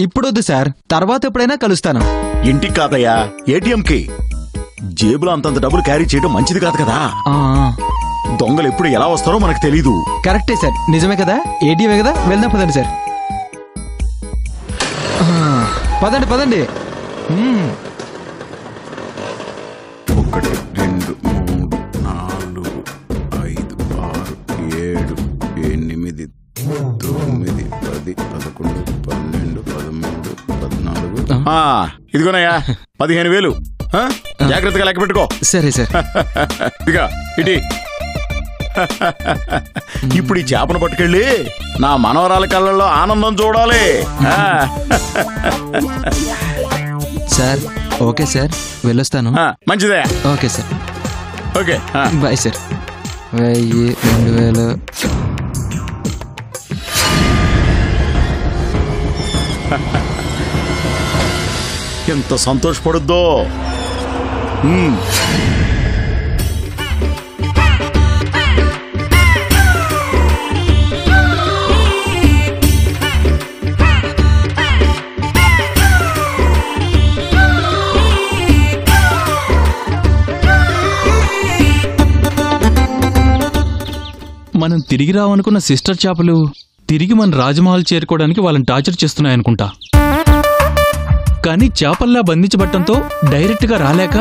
ఇప్పుడొద్దు sir, తర్వాత ఎప్పుడైనా కలుస్తాను. ఇంటికి కాదయ్యా, ఏటీఎంకి. జేబులో అంతంత డబ్బులు క్యారీ చేయడం మంచిది కాదు కదా. దొంగలు ఎప్పుడు ఎలా వస్తారో మనకు తెలీదు. కరెక్టే సార్, నిజమే కదా, ఏటీఎమే కదా. వెళ్దాం పదండి సార్. పదండి పదండి. 1 2 3 4 5 6 7 8 9 10 11 12 13 14. ఇదిగోనయ్యా 15,000. జాగ్రత్తగా లెక్క పెట్టుకో. సరే సార్. ఇదిగా ఇటీ. ఇప్పుడు ఈ చేపను పట్టుకెళ్ళి నా మనవరాల కళ్ళల్లో ఆనందం చూడాలి. సార్ ఓకే సార్, వెళ్ళొస్తాను. మంచిదే. Okay sir. Okay bye sir. 1000 2000. ఎంత సంతోషపడుద్దో. మనం తిరిగి రావనుకున్న సిస్టర్ చేపలు తిరిగి మన రాజమహల్ చేరుకోవడానికి వాళ్ళని టార్చర్ చేస్తున్నాయనుకుంటా. కానీ చేపల్లా బంధించబట్టంతో డైరెక్ట్గా రాలేక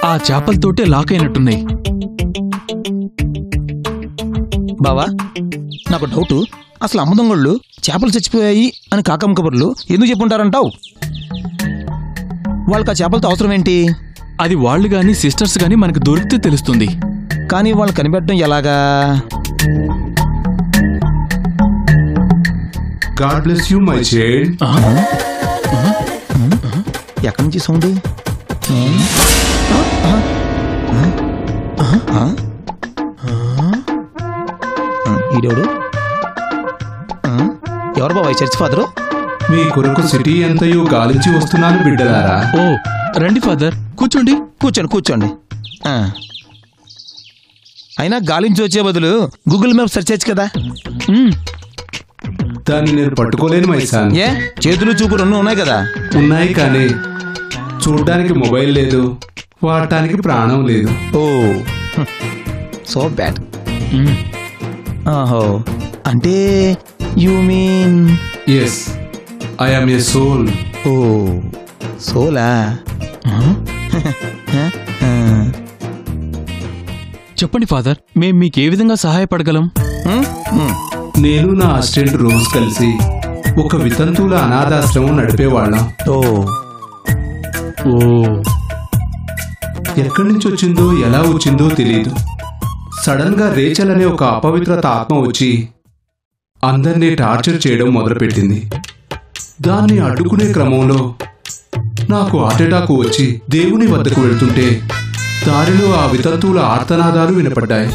ఆ చేపలతోటే లాక్ అయినట్టున్నాయి. బావా, నాకు డౌటు. అసలు అమ్మదొంగళ్ళు చేపలు చచ్చిపోయాయి అని కాకమ్మ కబుర్లు ఎందుకు చెప్పుంటారంటావు? వాళ్ళకి ఆ చేపలతో అవసరం ఏంటి? అది వాళ్ళు గాని సిస్టర్స్ గాని మనకు దొరికితే తెలుస్తుంది. కానీ వాళ్ళు కనిపెట్టడం ఎలాగా? God bless you, my child. ఎక్కడి నుంచి సౌండ్? ఈడోడు ఎవరు బాబాయ్? Church father? మీ కొరకు సిటీ ఎంతయో గాలించి వస్తున్నాను బిడ్డలారా. ఓ రండి ఫాదర్, కూర్చోండి. కూర్చోండి కూర్చోండి. అయినా గాలించి వచ్చే బదులు గూగుల్ మ్యాప్ సెర్చ్ చేయొచ్చు కదా. దాన్ని నేను పట్టుకోలేను మైసాన్. ఏ చేతులు చూపు రెండు ఉన్నాయి కదా. ఉన్నాయి, కానీ చూడడానికి మొబైల్ లేదు, వాడటానికి ప్రాణం లేదు. Oh so bad. ఓహో, అంటే you mean? Yes, I am a soul. Oh సోలా. చెప్పండి ఫాదర్, మేం మీకు ఏ విధంగా సహాయపడగలం? నేను నా అసిస్టెంట్ రోజు కలిసి ఒక వితంతువుల అనాథాశ్రమం నడిపేవాళ్ళం. ఓ ఎక్కడి నుంచి వచ్చిందో ఎలా వచ్చిందో తెలియదు. సడన్ గా రేచల్ అనే ఒక అపవిత్రత ఆత్మ వచ్చి అందరినీ టార్చర్ చేయడం మొదలుపెట్టింది. దాన్ని అడ్డుకునే క్రమంలో నాకు హార్ట్అటాక్ వచ్చి దేవుని వద్దకు వెళ్తుంటే దారిలో ఆ వితంతువుల ఆర్తనాదాలు వినపడ్డాయి.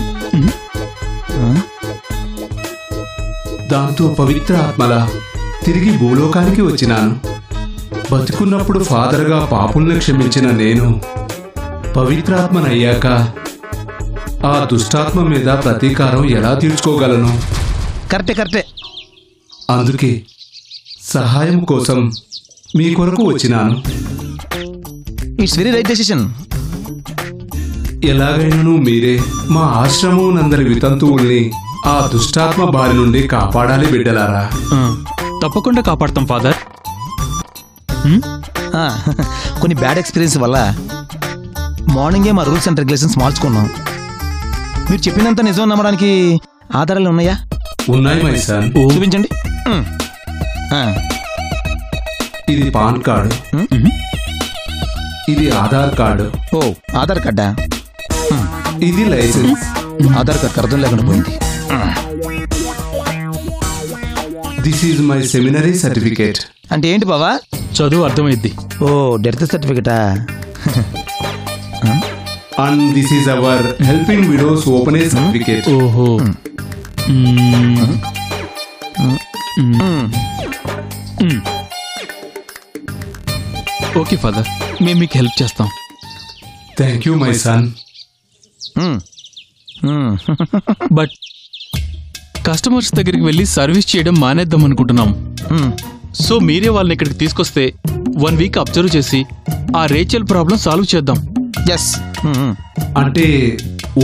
దాంతో పవిత్ర ఆత్మలా తిరిగి భూలోకానికి వచ్చినాను. బతుకున్నప్పుడు ఫాదర్గా పాపుల్ని క్షమించిన నేను పవిత్రాత్మనయ్యాక ఆ దుష్టాత్మ మీద ప్రతీకారం ఎలా తీర్చుకోగలను? కరెక్టే. అందుకే సహాయం కోసం మీ కొరకు వచ్చినాను. It's very right decision. ఎలాగైనా మీరే మా ఆశ్రమం నందరి వితంతువుల్ని ఆ దుష్టాత్మ బారి నుండి కాపాడాలి బిడ్డలారా. తప్పకుండా కాపాడతాం ఫాదర్. కొన్ని బ్యాడ్ ఎక్స్పీరియన్స్ వల్ల మార్నింగే మా రూల్స్ అండ్ రెగ్యులేషన్స్ మార్చుకున్నాం. మీరు చెప్పినంత నిజం నమ్మడానికి ఆధారాలు ఉన్నాయా? ఉన్నాయి మైసాన్. చూపించండి. ఇది పాన్ కార్డు, ఇది ఆధార్ కార్డు. ఓ ఆధార్ కార్డా? ఇది లైసెన్స్. ఆధార్ కార్డు అర్థం లేకుండా పోయింది. This is my seminary certificate. అంటే ఏంటి బావా? చదువు అర్థమైద్ది. ఓ డెత్ సర్టిఫికేటా? And this is our helping widows open age certificate. ఓహో. ఓకే ఫాదర్, మేము మీకు హెల్ప్ చేస్తాం. Thank you my son. But customers దగ్గరికి వెళ్ళి సర్వీస్ చేయడం మానేద్దాం అనుకుంటున్నాం. సో మీరే వాళ్ళని ఇక్కడికి తీసుకొస్తే 1 వీక్ అబ్జర్వ్ చేసి ఆ రేచల్ ప్రాబ్లం సాల్వ్ చేద్దాం. ఎస్. అంటే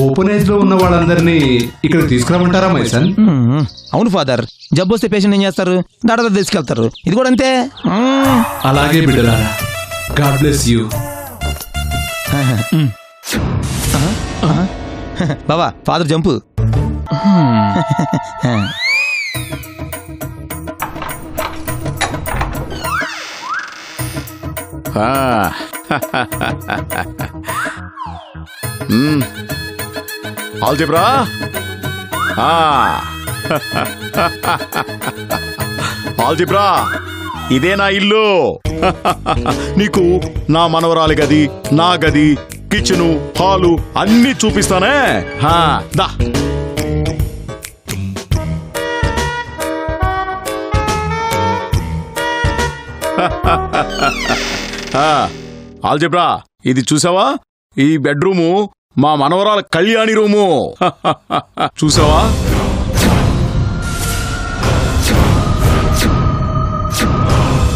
ఓపెన్ ఏజ్ లో ఉన్న వాళ్ళందరినీ ఇక్కడ తీసుకురామంటారా మై సన్? అవును ఫాదర్, జబ్బు వస్తే పేషెంట్ ఏం చేస్తారు? డాక్టర్ తీసుకెళ్తారు. ఇది కూడా అంతే. అలాగే బిడ్డలారా, God bless you. Baba father jump. Algebra, algebra, ఇదే నా ఇల్లు. నీకు నా మనవరాలి గది, నా గది, కిచెను, హాలు అన్నీ చూపిస్తానే. దా. ఆల్జిబ్రా, ఇది చూసావా? ఈ బెడ్రూము మా మనవరాల కళ్యాణి రూము. చూసావా?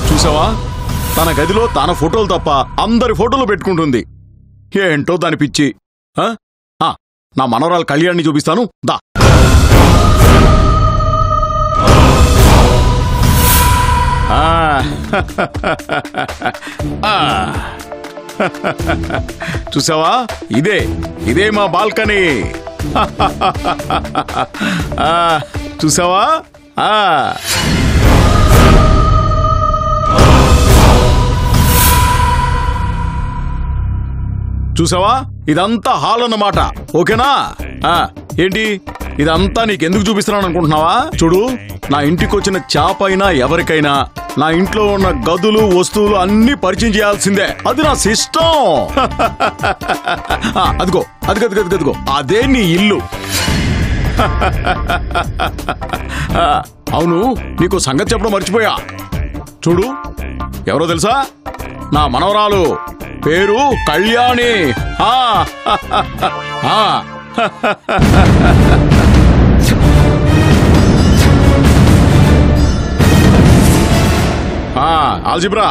చూసావా? తన గదిలో తన ఫోటోలు తప్ప అందరి ఫోటోలు పెట్టుకుంటుంది. ఏంటో దాని పిచ్చి. నా మనవరాల కళ్యాణ్ని చూపిస్తాను, దా. చూసావా? ఇదే మా బాల్కనీ. చూసావా? చూసావా? ఇదంతా హాల్ అన్నమాట. ఓకేనా? ఏంటి ఇదంతా నీకెందుకు చూపిస్తున్నాను అనుకుంటున్నావా? చూడు, నా ఇంటికి వచ్చిన చేప అయినా ఎవరికైనా నా ఇంట్లో ఉన్న గదులు వస్తువులు అన్ని పరిచయం చేయాల్సిందే. అది నా సిస్టం. అదిగో అదిగో అదే నీ ఇల్లు. అవును, నీకు సంగతి చెప్పడం మర్చిపోయా. చూడు, ఎవరో తెలుసా? నా మనవరాలు పేరు కళ్యాణి. ఆల్జిబ్రా,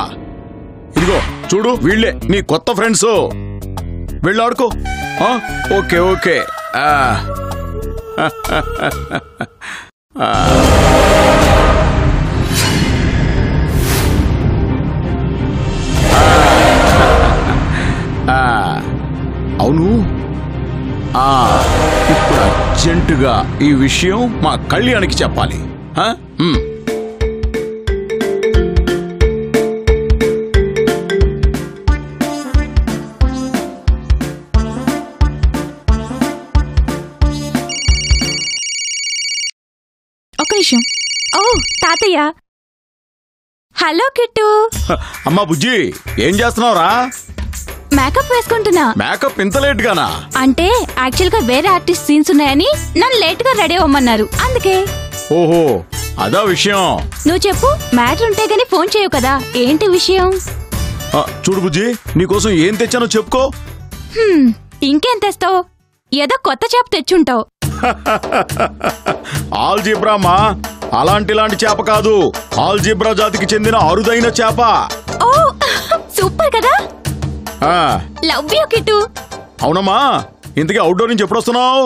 ఇదిగో చూడు, వీళ్ళే నీ కొత్త ఫ్రెండ్స్. వెళ్ళాడుకో. Okay okay. అవును, ఇప్పుడు అర్జెంటుగా ఈ విషయం మా కళ్యాణికి చెప్పాలి. ఒక నిమిషం. ఓ తాతయ్య. హలో కిట్టు. అమ్మా బుజ్జి, ఏం చేస్తున్నావురా? మేకప్ వేసుకుంటున్నా. మేకప్ ఇంత లేట్ గానా? అంటే యాక్చువల్ గా వేరే ఆర్టిస్ట్ సీన్స్ ఉన్నాయని నన్ను లేట్ గా రెడీ అవ్వమన్నారు, అందుకే. ఓహో, అదా విషయం. నువ్వు చెప్పు, మ్యాటర్ ఉంటే గానీ ఫోన్ చేయవు కదా. ఏంటి విషయం? చూడు బుజ్జి, నీకోసం ఏం తెచ్చానో చెప్పుకో. ఇంకేం తెస్తావు? ఏదో కొత్త చేప తెచ్చుంటావు. ఆల్జిబ్రామా, అలాంటి చేప కాదు. ఆల్జిబ్రా జాతికి చెందిన అరుదైన చేప. ఓ సూపర్ కదా. Love you Kittu. అవునమ్మా, ఇంతకీ అవుట్డోర్ నుంచి ఎప్పుడు వస్తున్నావు?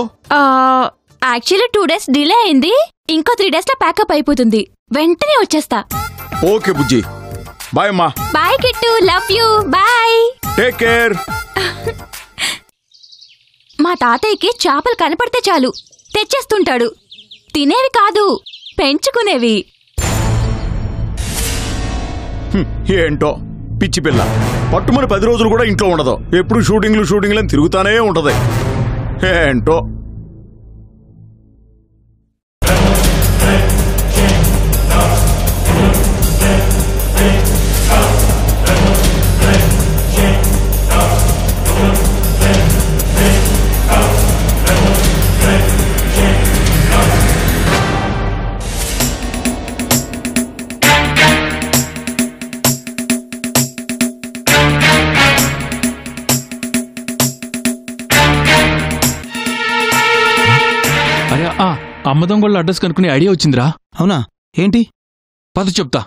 యాక్చువల్లీ 2 days డిలే అయింది. ఇంకో 3 days లో ప్యాకప్ అయిపోతుంది. వెంటనే వచ్చేస్తా. ఓకే బుజ్జి, బాయ్ అమ్మా. Bye Kittu, love you, bye. Take care. మా తాతయ్యకి చేపలు కనపడితే చాలు తెచ్చేస్తుంటాడు. తినేవి కాదు, పెంచుకునేవి. ఏంటో పిచ్చి పిల్ల, పట్టుమని 10 రోజులు కూడా ఇంట్లో ఉండదు. ఎప్పుడు షూటింగ్లు తిరుగుతానే ఉంటది. ఏంటో. అమ్మ దొంగళ్ళ అడ్రస్ కనుక్కునే ఐడియా వచ్చిందిరా. అవునా? ఏంటి? పద చెప్తా.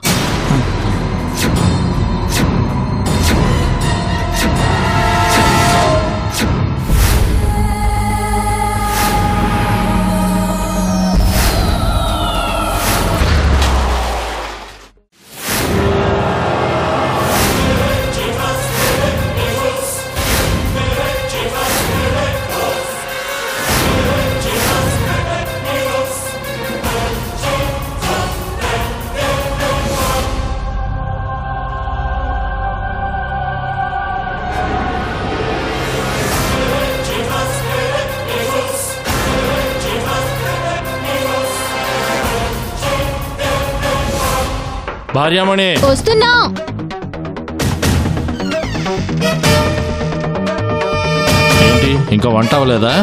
భార్యామణి వస్తున్నా. ఏంటి ఇంకా వంట అవ్వలేదా?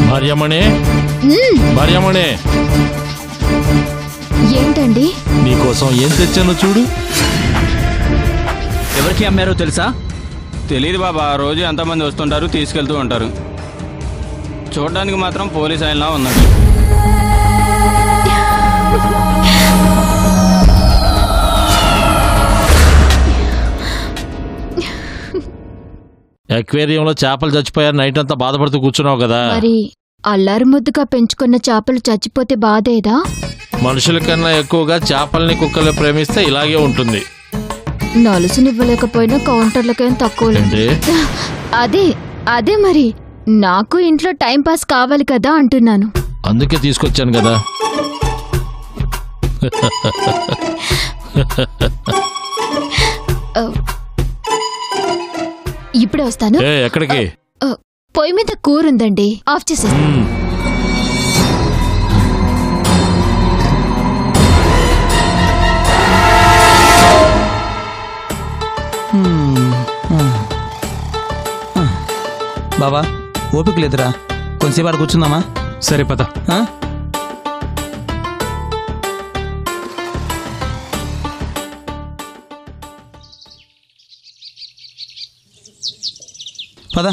భార్యామణి భార్యామణి ఏంటండి? నీకోసం ఏం తెచ్చానో చూడు. ఎవరికి అమ్మారో తెలుసా? తెలీదు బాబా. రోజు ఎంతమంది వస్తుంటారు, తీసుకెళ్తూ ఉంటారు. చూడడానికి మాత్రం పోలీస్ ఆయనలా ఉన్నాడు. అక్వేరియంలో చేపలు చచ్చిపోయారు. నైట్ అంతా బాధపడుతూ కూర్చున్నావు కదా. మరి అల్లారు ముద్దుగా పెంచుకున్న చేపలు చచ్చిపోతే బాధేదా? మనుషుల కన్నా ఎక్కువగా చేపల్ని కుక్కల్ని ప్రేమిస్తే ఇలాగే ఉంటుంది. నలుసునివ్వలేకపోయినా కౌంటర్లకేం తక్కువ లేదు. అదే అదే మరి నాకు ఇంట్లో టైం పాస్ కావాలి కదా అంటున్నాను. అందుకే తీసుకొచ్చాను కదా. ఇప్పుడే వస్తాను. ఎక్కడికి? పొయ్యి మీద కూర ఉందండి, ఆఫ్ చేసేస్తాను. బావా ఓపిక లేదురా, కొంచెంసేపు ఆడ కూర్చుందామా? సరే పద. పద.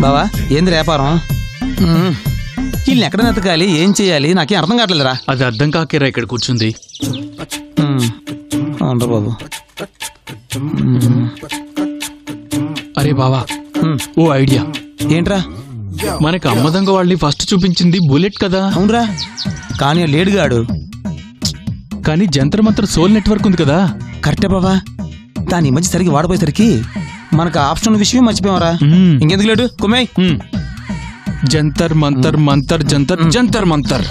బావా ఏంది వ్యాపారం? వీళ్ళని ఎక్కడ నెతకాలి, ఏం చేయాలి నాకేం అర్థం కావట్లేదురా. అది అర్థం కాకేరా ఇక్కడ కూర్చుంది. అవును బాబు. అరే బావా, ఓ ఐడియా. ఏంట్రా? మనకి అమ్మదంగ వాళ్ళని ఫస్ట్ చూపించింది బుల్లెట్ కదా. అవునరా, కానీ లేడుగాడు. కానీ జంతర్ మంతర్ సోల్ నెట్వర్క్ ఉంది కదా. కరెక్టే బాబా, దాని మధ్య సరిగ్గా వాడిపోయేసరికి మనకు ఆప్షన్ విషయం మర్చిపోయామరా. ఇంకెందుకు లేడు, కుమ్మేయ్. జంతర్ మంతర్ మంతర్ జంతర్ జంతర్ మంతర్.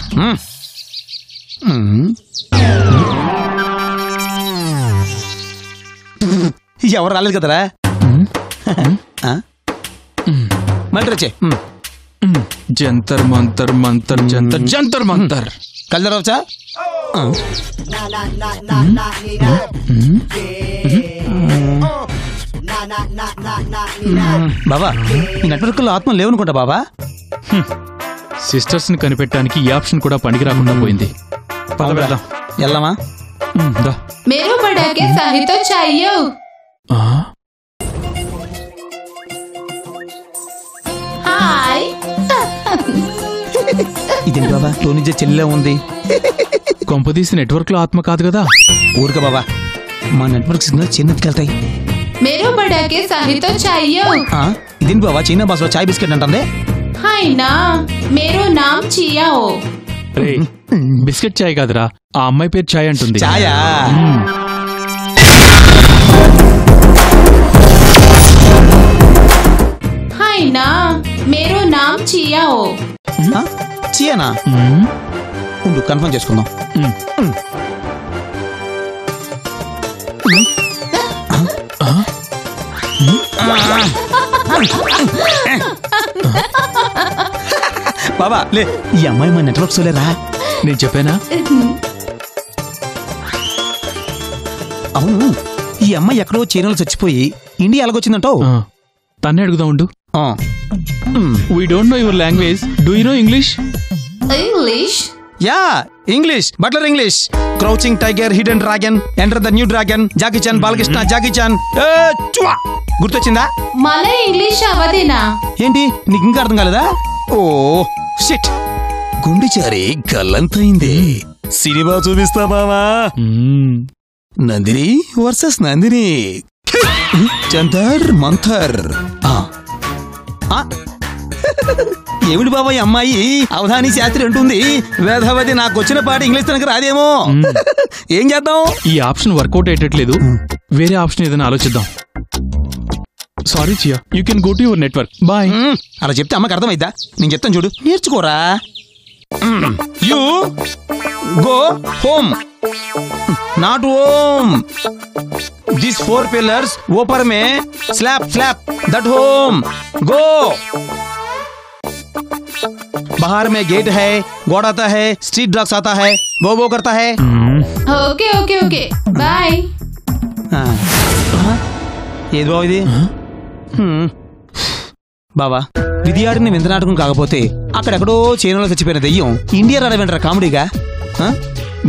ఎవరు రాలేదు కదరా. మళ్ళీ వచ్చే. జంతర్ మంతర్ మంతర్ జంతర్ జంతర్ మంతర్. కలదరవచ్చా? బాబా ఈ నెట్వర్క్ లో ఆత్మ లేవనుకుంటా బాబా. సిస్టర్స్ ని కనిపెట్టడానికి ఈ ఆప్షన్ కూడా పనికి రాకుండా పోయింది. వెళ్దామా? मेरो बड़ा के शाही तो चाहिए. హాయ్. ఇదేంటి బాబా టోనిజే చెల్లె ఉంది. కొంపదీసి నెట్వర్క్ లో ఆత్మ కాదు కదా. ఊరుక బాబా, మా నెట్వర్క్ సిగ్నల్ చెన్నెత్తుకెళ్తాయి. मेरो बड़ा के शाही तो चाहिए. ఇదేంటి బాబా చైనా భాషలో చాయ్ బిస్కెట్ అంటుంది. హాయ్ నా मेरो नाम चिया हो. బిస్కెట్ చాయ్ కాదురా, ఆ అమ్మాయి పేరు చాయ్ అంటుంది. చాయా? హాయ్ నా मेरो नाम चिया हो. చియానా? ఉండు కన్ఫర్మ్ చేసుకుందాం. బాబా లే, ఈ అమ్మాయి మా నెట్వర్క్ సోలేరా. నేను చెప్పానా? అవును, ఈ అమ్మాయి ఎక్కడో చైనాలో చచ్చిపోయి ఇండియా ఎలాగొచ్చిందంటావు? తన్నే అడుగుదాం ఉండు. We don't know your language, do you know English? English? Yeah, English, butler English. Crouching tiger, hidden dragon, enter the new dragon, Jackie Chan, Balakrishna, Jackie Chan. గుర్తొచ్చిందా? మళ్ళీ ఇంగ్లీష్ అవదేనా? ఏంటి నీకు ఇంకా అర్థం కాలేదా? ఓ షిట్, గుండె చారి గల్లంతైంది. సినిమా చూపిస్తా బావా. నందిని వర్సెస్ నందిని, జంతర్ మంతర్. ఏమిటి బాబాయ్ అమ్మాయి అవధాని శాస్త్రి అంటుంది, వేదవతి నాకు వచ్చిన పాట ఇంగ్లీష్ తనకు రాదేమో. ఏం చేద్దాం? ఈ ఆప్షన్ వర్కౌట్ అయ్యేటట్లేదు, వేరే ఆప్షన్ ఏదైనా ఆలోచిద్దాం. సారీ చియా, you can go to your network. Bye. అలా చెప్తే అమ్మకి అర్థమైద్దా? నేను చెప్తాను చూడు, నేర్చుకోరా. You go home, not home. These 4 pillars ऊपर में slap slap that home go. बाहर में गेट है, गॉड आता है, स्ट्रीट डॉग्स आता है, वो करता है. Okay okay okay bye. ఏది బాబు ఇది? బావా, విధియాడిని వింత నాటకం కాకపోతే అక్కడెక్కడో చైనాలో చచ్చిపోయిన దెయ్యం ఇండియా రాడవేంటారా కామెడీగా?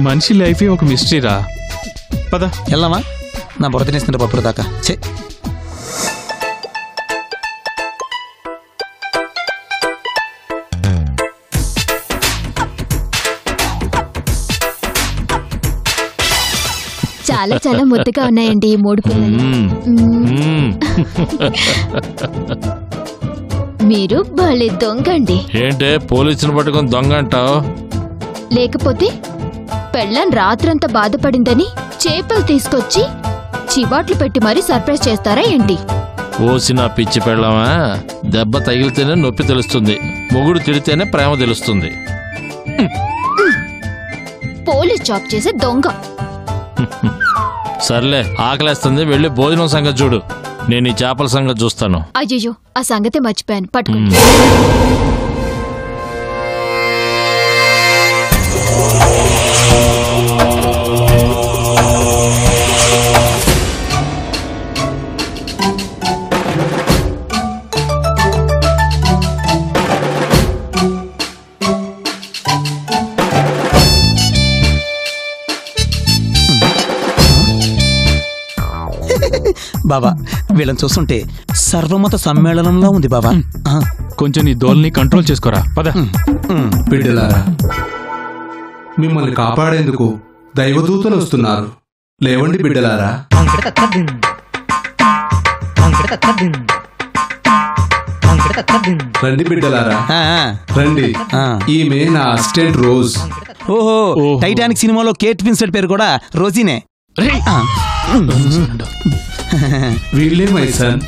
మనిషి లైఫే ఒక మిస్టరీరా. పద వెళ్దామా? నా బుర్ర తినేస్తున్నారు పప్పుడు దాకా. చే చాలా చాలా ముద్దుగా ఉన్నాయండి ఈ 3 పిల్లలు. మీరు భలే దొంగండి. ఏంటే పోలీసులు పట్టుకొని దొంగ అంటావు? లేకపోతే పెళ్ళం రాత్రంతా బాధపడిందని చేపలు తీసుకొచ్చి చివాట్లు పెట్టి మరీ సర్ప్రైజ్ చేస్తారా ఏంటి? ఓసిన పిచ్చి పెళ్ళామా, దెబ్బ తగిలితేనే నొప్పి తెలుస్తుంది, మొగుడు తిడితేనే ప్రేమ తెలుస్తుంది. పోలీస్ జాబ్ చేసే దొంగ. సర్లే, ఆకలేస్తుంది, వెళ్ళి భోజనం సంగతి చూడు, నేను ఈ చేపల సంగతి చూస్తాను. అయ్యో, ఆ సంగతే మర్చిపోయాను, పట్టుకోండి. బాబా, వీళ్ళని చూస్తుంటే సర్వమత సమ్మేళనంలో ఉంది బాబా. కొంచెం నీ దోల్ని కంట్రోల్ చేసుకోరా. పద. బిడ్డలారా, మిమ్మల్ని కాపాడేందుకు దైవదూతలు వస్తున్నారు. లేవండి బిడ్డలారా. రండి బిడ్డలారా, రండి. ఈమె నా అసిస్టెంట్ రోజ్. ఓహో, టైటానిక్ సినిమాలో కేట్ విన్స్లెట్ పేరు కూడా రోజీనే. వీళ్ళే మై సన్,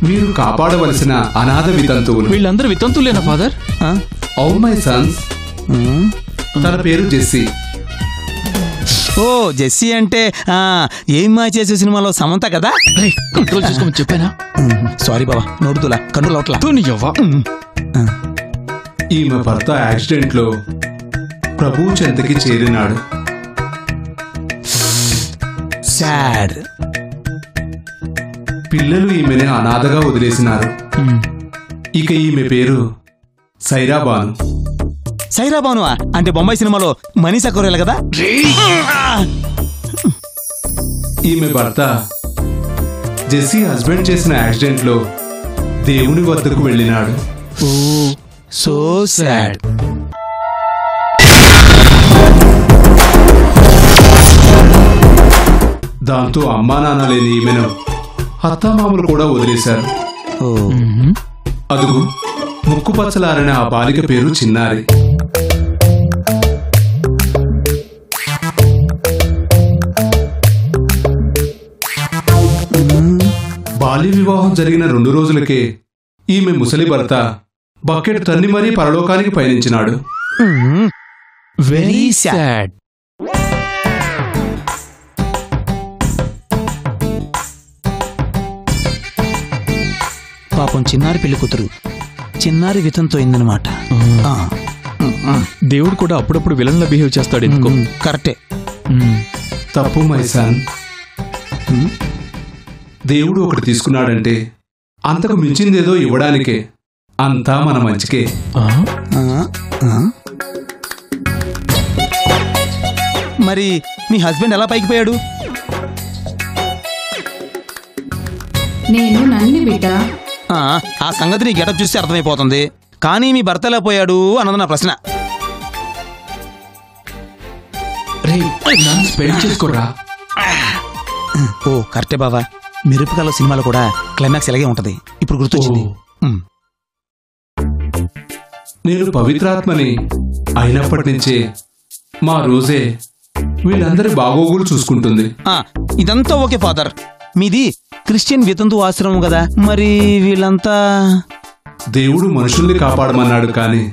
వీరు కాపాడవలసిన అనాథ వితంతువులు. వీళ్ళందరూ వితంతువులేనా ఫాదర్? అవును మై సన్స్. తన పేరు జెస్సీ. ఓ, జెస్సీ అంటే ఏమ్మా చేసే సినిమాలో సమంత కదా. కంట్రోల్ చేసుకోమని చెప్పానా? సారీ బాబా, నోడుతులా కంట్రోల్ అవట్లా. ఈమె భర్త యాక్సిడెంట్ లో ప్రభు చెంతకి చేరినాడు. సాడ్. పిల్లలు ఈమెని అనాథగా వదిలేసినారు. ఇక ఈమె పేరు సైరాబాను. సైరాబాను అంటే బొంబాయి సినిమాలో మనీషా కొరేల కదా. ఈమె భర్త జెస్సీ హస్బెండ్ చేసిన యాక్సిడెంట్ లో దేవుని వద్దకు వెళ్ళినాడు. ఓ, సో సాడ్. దాంతో అమ్మా నాన్న లేని ఈమెను అత్తామామలు కూడా వదిలేశారు. అదుగు ముక్కుపచ్చలారనే ఆ బాలిక పేరు చిన్నారి. బాల్య వివాహం జరిగిన 2 రోజులకే ఈమె ముసలి భర్త బకెట్ తన్ని మరీ పరలోకానికి పయనించినాడు. Very sad. పాపం చిన్నారి పెళ్లి కూతురు చిన్నారి వితంతో అయిందనమాట. దేవుడు కూడా అప్పుడప్పుడు విలన్లా బిహేవ్ చేస్తాడు. ఎందుకు? కరెక్టే. తప్పు మై సన్. దేవుడు ఒకటి తీసుకున్నాడంటే అంతకు మించిందేదో ఇవ్వడానికే. అంతా మన మంచికే. మరి మీ హస్బెండ్ ఎలా పైకి పోయాడు? నేను నన్ను బిడ్డ. ఆ సంగతి నీ గెటప్ చూస్తే అర్థమైపోతుంది. కానీ మీ భర్త ఎలా పోయాడు అన్నది నా ప్రశ్న. చేసుకోరా. ఓ కరెక్టే బావా. మిరపకాయల సినిమాలో కూడా క్లైమాక్స్ ఇలాగే ఉంటది. ఇప్పుడు గుర్తొచ్చింది. నేను పవిత్రాత్మని అయినప్పటి నుంచే మా రోజే వీళ్ళందరి బాగోగులు చూసుకుంటుంది. ఇదంతా ఓకే ఫాదర్. మీది క్రిస్టియన్ వితంతు ఆశ్రమం కదా, మరి వీళ్ళంతా? దేవుడు మనుషుల్ని కాపాడమన్నాడు కానీ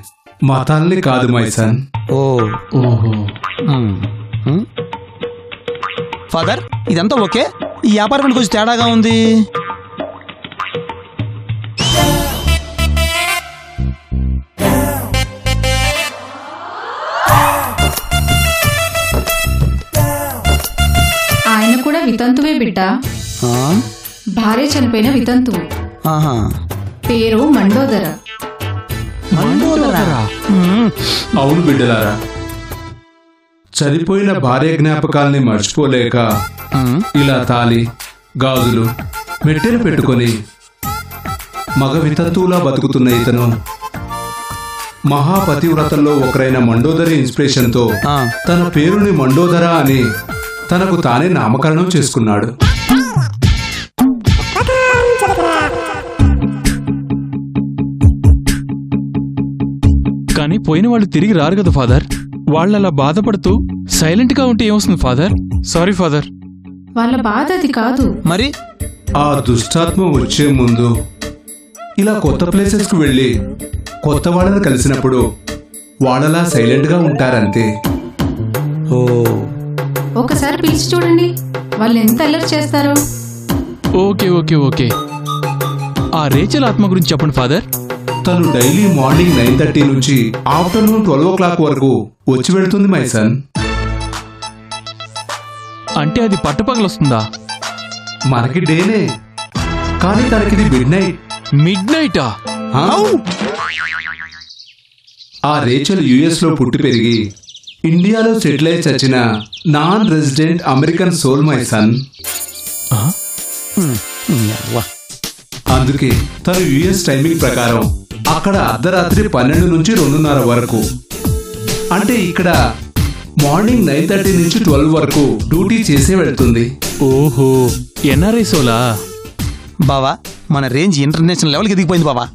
మతాల్ని కాదు మైసన్. ఓహో ఫాదర్, ఇదంతా ఓకే. ఈ వ్యాపారం కొంచెం తేడాగా ఉంది. ఆయన కూడా వితంతువే బిడ్డ. భార్య చనిపోయిన వితంతువు. పేరు మండోదర. అవును బిడ్డలారా, చనిపోయిన భార్య జ్ఞాపకాల్ని మర్చిపోలేక ఇలా తాలి గాజులు మెట్టెలు పెట్టుకొని మగ వితంతువులా బతుకుతున్న ఇతను మహాపతివ్రతల్లో ఒకరైన మండోదరి ఇన్స్పిరేషన్తో తన పేరుని మండోదర అని తనకు తానే నామకరణం చేసుకున్నాడు. కానీ పోయిన వాళ్ళు తిరిగి రారు కదా ఫాదర్. వాళ్ళలా బాధపడుతూ సైలెంట్ గా ఉంటే ఏమొస్తుంది ఫాదర్? Sorry father. వాళ్ళ బాధ అది కాదు. మరి ఆ దుష్టాత్మ వచ్చే ముందు ఇలా కొత్త ప్లేసెస్ కు వెళ్ళి కొత్త వాళ్ళని కలిసినప్పుడు వాళ్ళలా సైలెంట్ గా ఉంటారంతే. ఒకసారి పిలిచి చూడండి, వాళ్ళు ఎంత అల్లరి చేస్తారో. Okay okay okay. ఆ రేచల్ ఆత్మ గురించి చెప్పండి ఫాదర్. తను డైలీ మార్నింగ్ 9:30 నుంచి ఆఫ్టర్నూన్ 12 o'clock వరకు వచ్చి వెళ్తుంది మైసన్. అంటే అది పట్టపగలొస్తుందా? మనకి డేనే, కానీ తనకిది మిడ్ నైట్. మిడ్ నైటా? ఆ రేచల్ యుఎస్ లో పుట్టి పెరిగి ఇండియాలో సెటిల్ అయి చచ్చిన నాన్ రెసిడెంట్ అమెరికన్ సోల్ మైసన్. అందుకే తను యుఎస్ టైమింగ్ ప్రకారం అక్కడ అర్ధరాత్రి 12 నుంచి 2:30 వరకు, అంటే ఇక్కడ మార్నింగ్ 9:30 నుంచి 12 వరకు డ్యూటీ చేసే వెళ్తుంది. ఓహో, ఎన్ఆర్ఐ సోలా? బావా, మన రేంజ్ ఇంటర్నేషనల్ లెవెల్కి ఎదిగిపోయింది బావా.